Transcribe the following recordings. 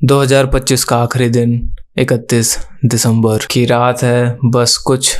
2025 का आखिरी दिन 31 दिसंबर की रात है। बस कुछ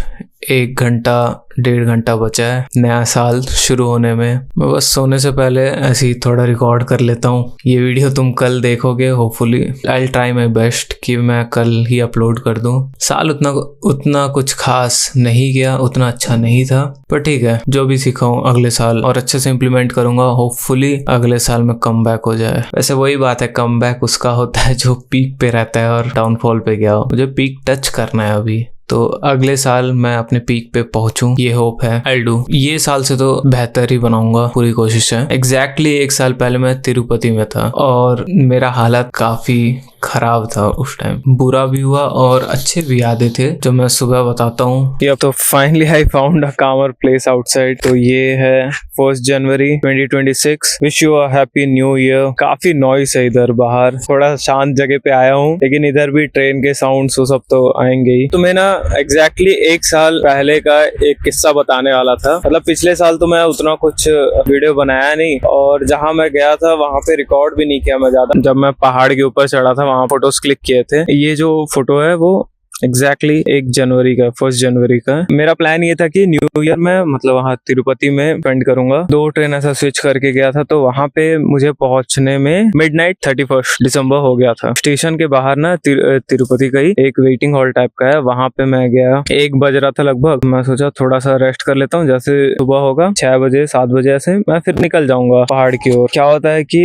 1-1.5 घंटा बचा है नया साल शुरू होने में। मैं बस सोने से पहले ऐसे ही थोड़ा रिकॉर्ड कर लेता हूँ। ये वीडियो तुम कल देखोगे, hopefully I try my best कि मैं कल ही अपलोड कर दूँ। साल उतना कुछ खास नहीं गया, उतना अच्छा नहीं था, पर ठीक है, जो भी सीखा हूँ अगले साल और अच्छे से इम्प्लीमेंट करूंगा। होपफुली अगले साल में कम बैक हो जाए। वैसे वही बात है, कम बैक उसका होता है जो पीक पे रहता है और डाउनफॉल पे गया हो। मुझे पीक टच करना है अभी, तो अगले साल मैं अपने पीक पे पहुंचूं, ये होप है। I do. ये साल से तो बेहतर ही बनाऊंगा, पूरी कोशिश है। एग्जैक्टली 1 साल पहले मैं तिरुपति में था और मेरा हालत काफी खराब था उस टाइम। बुरा भी हुआ और अच्छे भी यादें थे जो मैं सुबह बताता हूँ। अब तो फाइनली आई फाउंड अ कामर प्लेस आउटसाइड। तो ये है 1 जनवरी 2026। Wish you a happy new year. काफी नॉइस है इधर बाहर, थोड़ा शांत जगह पे आया हूँ, लेकिन इधर भी ट्रेन के साउंड्स वो सब तो आएंगे ही। तो मैं ना एग्जैक्टली 1 साल पहले का एक किस्सा बताने वाला था। मतलब पिछले साल तो मैं उतना कुछ वीडियो बनाया नहीं, और जहाँ मैं गया था वहाँ पे रिकॉर्ड भी नहीं किया मैं ज्यादा। जब मैं पहाड़ के ऊपर चढ़ा था वहाँ फोटोज क्लिक किए थे। ये जो फोटो है वो एग्जैक्टली 1 जनवरी का, 1 जनवरी का। मेरा प्लान ये था कि न्यू ईयर में मतलब वहाँ तिरुपति में स्पेंड करूंगा। 2 ट्रेन ऐसा स्विच करके गया था, तो वहाँ पे मुझे पहुंचने में मिडनाइट 31 दिसंबर हो गया था। स्टेशन के बाहर ना तिरुपति का ही एक वेटिंग हॉल टाइप का है, वहाँ पे मैं गया। 1 बज रहा था लगभग। मैं सोचा थोड़ा सा रेस्ट कर लेता हूँ, जैसे सुबह होगा 6 बजे 7 बजे ऐसे मैं फिर निकल जाऊंगा पहाड़ की ओर। क्या होता है कि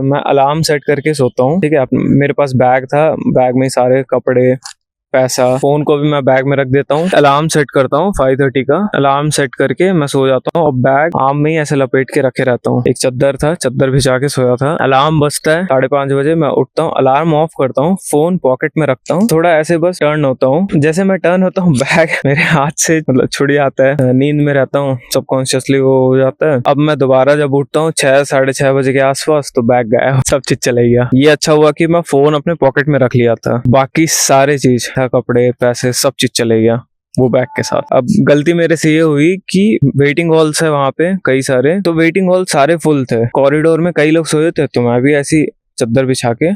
मैं अलार्म सेट करके सोता हूँ, ठीक है। मेरे पास बैग था, बैग में सारे कपड़े, पैसा, फोन को भी मैं बैग में रख देता हूँ। अलार्म सेट करता हूँ 5:30 का। अलार्म सेट करके मैं सो जाता हूँ और बैग आर्म में ही ऐसे लपेट के रखे रहता हूँ। एक चादर था, चादर भिजा के सोया था। अलार्म बजता है 5:30 बजे, मैं उठता हूँ, अलार्म ऑफ करता हूँ, फोन पॉकेट में रखता हूँ, थोड़ा ऐसे बस टर्न होता हूँ। जैसे मैं टर्न होता हूँ बैग मेरे हाथ से मतलब छुट जाता है। नींद में रहता हूँ, सबकॉन्शियसली वो हो जाता है। अब मैं दोबारा जब उठता हूँ 6 साढ़े 6 बजे के आसपास, तो बैग गायब, सब चीज चले गया। ये अच्छा हुआ कि मैं फोन अपने पॉकेट में रख लिया था, बाकी सारे चीज, कपड़े, पैसे, सब चीज चले गया वो बैग के साथ। अब गलती मेरे से ये हुई कि वेटिंग हॉल्स है वहां पे कई सारे, तो वेटिंग हॉल सारे फुल थे। कॉरिडोर में कई लोग सोए थे, तो मैं भी ऐसी चादर बिछा के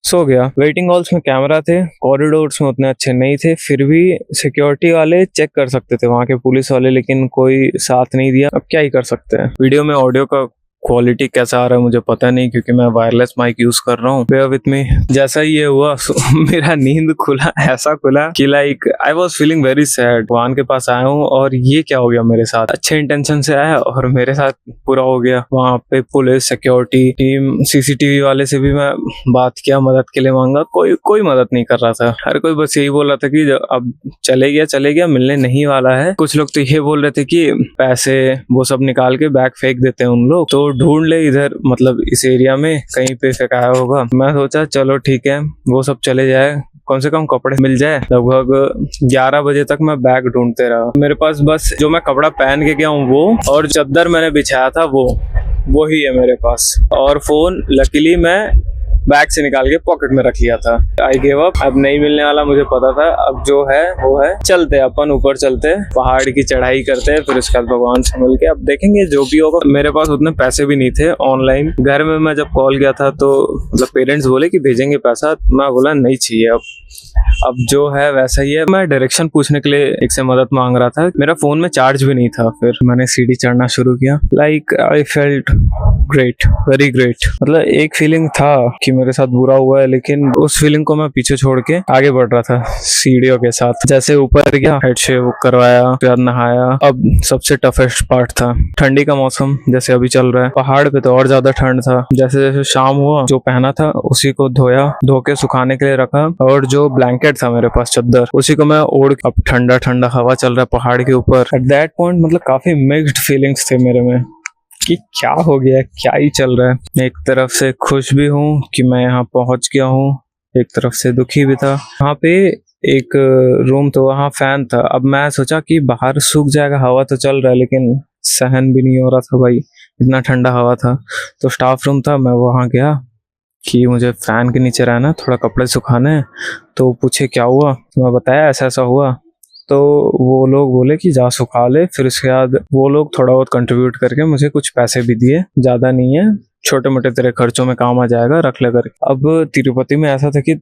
सो गया। वेटिंग हॉल्स में कैमरा थे, कॉरिडोर्स में उतने अच्छे नहीं थे, फिर भी सिक्योरिटी वाले चेक कर सकते थे, वहां के पुलिस वाले, लेकिन कोई साथ नहीं दिया। अब क्या ही कर सकते हैं। वीडियो में ऑडियो का क्वालिटी कैसा आ रहा है मुझे पता नहीं, क्योंकि मैं वायरलेस माइक यूज कर रहा हूँ। Bear with me. जैसा ये हुआ मेरा नींद खुला, ऐसा खुला कि like I was feeling very sad. भगवान के पास आया हूँ और ये क्या हो गया मेरे साथ। अच्छे इंटेंशन से आया और मेरे साथ पूरा हो गया। वहाँ पे पुलिस, सिक्योरिटी टीम, सीसीटीवी वाले से भी मैं बात किया, मदद के लिए मांगा, कोई मदद नहीं कर रहा था। हर कोई बस यही बोल रहा था कि अब चले गया, मिलने नहीं वाला है। कुछ लोग तो ये बोल रहे थे कि पैसे वो सब निकाल के बैग फेंक देते हैं उन लोग, तो ढूंढ ले इधर, मतलब इस एरिया में कहीं पे फेंकाया होगा। मैं सोचा चलो ठीक है, वो सब चले जाए, कम से कम कपड़े मिल जाए। लगभग 11 बजे तक मैं बैग ढूंढते रहा। मेरे पास बस जो मैं कपड़ा पहन के गया हूँ वो, और चादर मैंने बिछाया था वो ही है मेरे पास। और फोन लकीली मैं बैग से निकाल के पॉकेट में रख लिया था। आई गिव अप, अब नहीं मिलने वाला मुझे पता था। अब जो है वो है, चलते अपन ऊपर चलते, पहाड़ की चढ़ाई करते हैं, फिर उसके बाद भगवान से मिल के अब देखेंगे जो भी होगा। मेरे पास उतने पैसे भी नहीं थे ऑनलाइन। घर में मैं जब कॉल किया था तो मतलब पेरेंट्स बोले कि भेजेंगे पैसा, मैं बोला नहीं चाहिए। अब जो है वैसा ही है। मैं डायरेक्शन पूछने के लिए एक से मदद मांग रहा था, मेरा फोन में चार्ज भी नहीं था। फिर मैंने सीढ़ी चढ़ना शुरू किया। Like I felt great, very great. मतलब एक फीलिंग था कि मेरे साथ बुरा हुआ है, लेकिन उस फीलिंग को मैं पीछे छोड़ के आगे बढ़ रहा था सीढ़ियों के साथ। जैसे ऊपर गया, हेड शेव करवाया, फिर नहाया। अब सबसे टफेस्ट पार्ट था ठंडी का मौसम, जैसे अभी चल रहा है। पहाड़ पे तो और ज्यादा ठंड था। जैसे जैसे शाम हुआ, जो पहना था उसी को धोया, धो के सुखाने के लिए रखा, और जो ब्लैंकेट था मेरे पास, चादर, उसी को मैं ओढ़। अब ठंडा ठंडा हवा चल रहा है पहाड़ के ऊपर। एट दैट पॉइंट मतलब काफी मिक्स्ड फीलिंग्स थे मेरे में कि क्या हो गया, क्या ही चल रहा है। एक तरफ से खुश भी हूँ कि मैं यहाँ पहुंच गया हूँ, एक तरफ से दुखी भी था। वहाँ पे एक रूम तो वहाँ फैन था। अब मैं सोचा कि बाहर सूख जाएगा, हवा तो चल रहा है, लेकिन सहन भी नहीं हो रहा था भाई, इतना ठंडा हवा था। तो स्टाफ रूम था, मैं वहाँ गया कि मुझे फैन के नीचे रहना, थोड़ा कपड़े सुखाने हैं। तो पूछे क्या हुआ, तो मैं बताया ऐसा ऐसा हुआ। तो वो लोग बोले कि जा सुखा ले। फिर उसके बाद वो लोग थोड़ा बहुत कंट्रीब्यूट करके मुझे कुछ पैसे भी दिए, ज़्यादा नहीं है, छोटे मोटे तेरे खर्चों में काम आ जाएगा, रख ले कर। अब तिरुपति में ऐसा था कि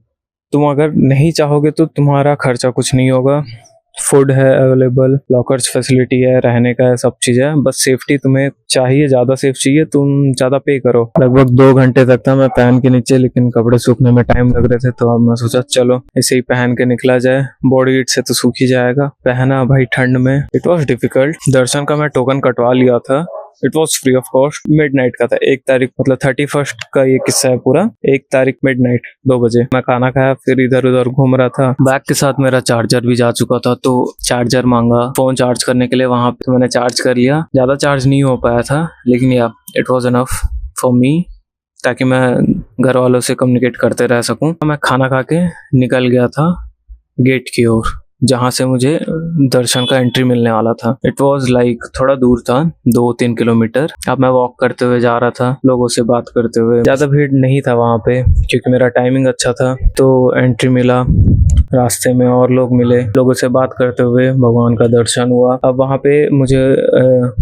तुम अगर नहीं चाहोगे तो तुम्हारा खर्चा कुछ नहीं होगा। फूड है अवेलेबल, लॉकर्स फैसिलिटी है, रहने का है, सब चीज़ है। बस सेफ्टी तुम्हें चाहिए, ज़्यादा सेफ चाहिए, तुम ज़्यादा पे करो। लगभग 2 घंटे तक था मैं पैन के नीचे, लेकिन कपड़े सूखने में टाइम लग रहे थे, तो अब मैं सोचा चलो ऐसे ही पहन के निकला जाए, बॉडी हीट से तो सूख ही जाएगा। पहना भाई ठंड में, इट वॉज डिफिकल्ट। दर्शन का मैं टोकन कटवा लिया था, it was free of cost. Midnight का था, 1 तारीख मतलब 31 का ये किस्सा है पूरा। 1 तारीख मिडनाइट 2 बजे मैं खाना खाया, फिर इधर उधर घूम रहा था। बैग के साथ मेरा चार्जर भी जा चुका था, तो चार्जर मांगा फोन चार्ज करने के लिए वहां पे, तो मैंने चार्ज कर लिया। ज्यादा चार्ज नहीं हो पाया था, लेकिन या it was enough for me, ताकि मैं घर वालों से कम्युनिकेट करते रह सकूं। मैं खाना खा के निकल गया था गेट की ओर, जहाँ से मुझे दर्शन का एंट्री मिलने वाला था। इट वॉज लाइक थोड़ा दूर था, 2-3 किलोमीटर। अब मैं वॉक करते हुए जा रहा था, लोगों से बात करते हुए। ज्यादा भीड़ नहीं था वहाँ पे, क्योंकि मेरा टाइमिंग अच्छा था, तो एंट्री मिला। रास्ते में और लोग मिले, लोगों से बात करते हुए भगवान का दर्शन हुआ। अब वहाँ पे मुझे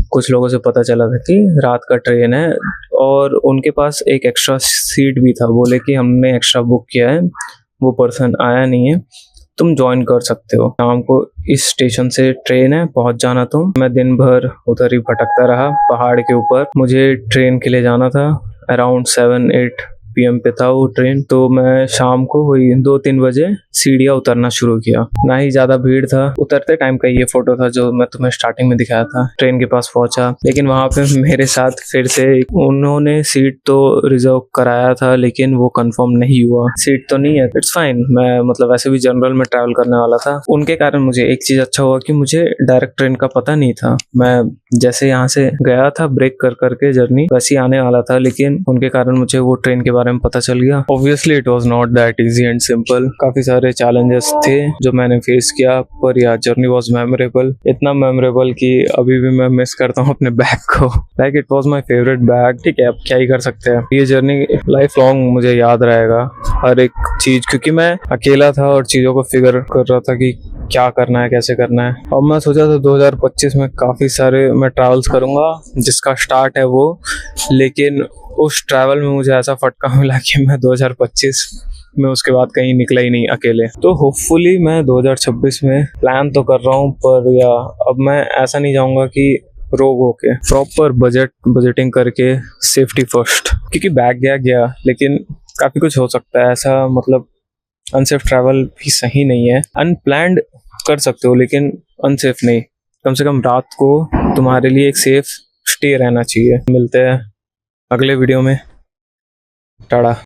कुछ लोगों से पता चला था कि रात का ट्रेन है, और उनके पास एक एक्स्ट्रा सीट भी था। बोले कि हमने एक्स्ट्रा बुक किया है, वो पर्सन आया नहीं है, तुम ज्वाइन कर सकते हो। शाम को इस स्टेशन से ट्रेन है, पहुंच जाना तुम। मैं दिन भर उधर ही भटकता रहा पहाड़ के ऊपर। मुझे ट्रेन के लिए जाना था, अराउंड 7-8 PM पे था वो ट्रेन। तो मैं शाम को वही 2-3 बजे सीढ़ियाँ उतरना शुरू किया। ना ही ज्यादा भीड़ था। उतरते टाइम का ये फोटो था जो मैं तुम्हें स्टार्टिंग में दिखाया था। ट्रेन के पास पहुंचा, लेकिन वहां पे मेरे साथ फिर से उन्होंने सीट तो रिजर्व कराया था, लेकिन वो कंफर्म नहीं हुआ। सीट तो नहीं है, इट्स फाइन। मैं मतलब वैसे भी जनरल में ट्रैवल करने वाला था। उनके कारण मुझे एक चीज अच्छा हुआ कि मुझे डायरेक्ट ट्रेन का पता नहीं था। मैं जैसे यहाँ से गया था ब्रेक कर करके जर्नी, वैसे ही आने वाला था, लेकिन उनके कारण मुझे वो ट्रेन के बारे में पता चल गया। Obviously it was not that easy and simple. काफी सारे चैलेंजेस थे जो मैंने फेस किया, पर यार जर्नी वाज मेमोरेबल। इतना मेमोरेबल कि अभी भी मैं मिस करता हूँ अपने बैग को। Like it was my favourite bag. ठीक है, अब क्या ही कर सकते हैं। ये जर्नी लाइफ लॉन्ग मुझे याद रहेगा, हर एक चीज, क्योंकि मैं अकेला था और चीजों को फिगर कर रहा था कि क्या करना है, कैसे करना है। अब मैं सोचा था 2025 में काफी सारे मैं ट्रैवल्स करूंगा, जिसका स्टार्ट है वो, लेकिन उस ट्रैवल में मुझे ऐसा फटका मिला कि मैं 2025 में उसके बाद कहीं निकला ही नहीं अकेले। तो होपफुली मैं 2026 में प्लान तो कर रहा हूँ, पर या अब मैं ऐसा नहीं जाऊंगा कि रोग होके। प्रॉपर बजटिंग करके, सेफ्टी फर्स्ट, क्योंकि बैग गया, लेकिन काफी कुछ हो सकता है ऐसा। मतलब अनसेफ ट्रैवल भी सही नहीं है। अनप्लैंड कर सकते हो, लेकिन अनसेफ नहीं। कम से कम रात को तुम्हारे लिए एक सेफ स्टे रहना चाहिए। मिलते हैं अगले वीडियो में। टाटा।